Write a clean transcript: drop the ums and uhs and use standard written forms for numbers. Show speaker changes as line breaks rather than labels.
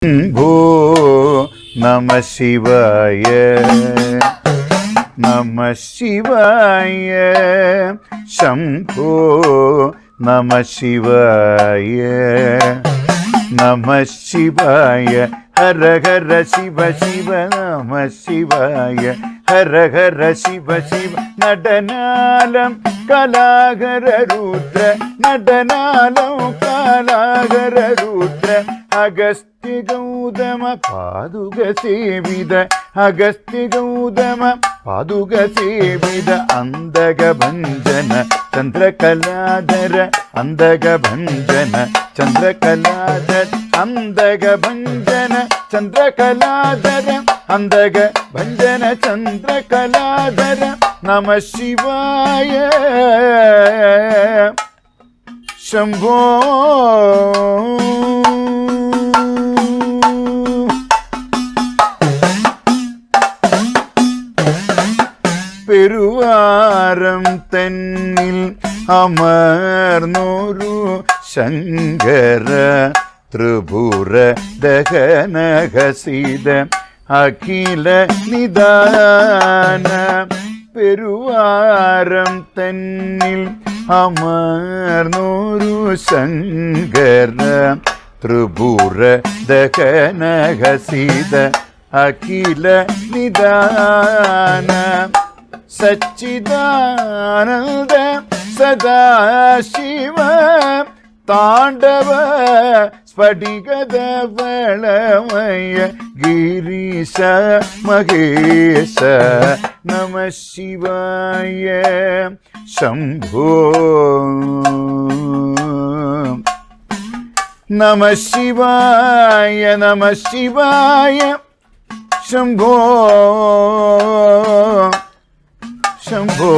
ശംഭോ നമ ശിവായ നമ ശിവായ ശംഭോ നമ ശിവായ നമ ശിവായ ഹര ഹര ശിവ ശിവ നമ ശിവായ ഹര ഹര ശിവ ശിവ നടനാലം കലാകര രുദ്ര നടനാലം കലാകര രുദ്ര അഗസ്ത്യ ഗൗതമ പാദുക സേവിത അഗസ്ത്യ ഗൗതമ പാദുക സേവിത അന്തക ഭഞ്ജന ചന്ദ്രകലാധര അന്തക ഭഞ്ജന ചന്ദ്രകലാധര അന്തക ഭഞ്ജന ചന്ദ്രകലാധര അന്തക ഭഞ്ജന ചന്ദ്രകലാധര നമ ശിവായ ശംഭോ പെരുവാരം തന്നിൽ അമർന്നൊരു ശങ്കര ത്രിപുര ദഹനഹസിത അഖില നിദാന പെരുവാരം തന്നിൽ അമർന്നൊരു ശങ്കര ത്രിപുര ദഹനഹസിത അഖില നിദാന സച്ചിദാനന്ദ സദാശിവ താണ്ഡവ സ്ഫടികധവളമയ ഗിരീശ മഹേശ നമ ശിവായ ശംഭോ നമ ശിവായ നമ ശിവായ ശംഭോ ശംഭോ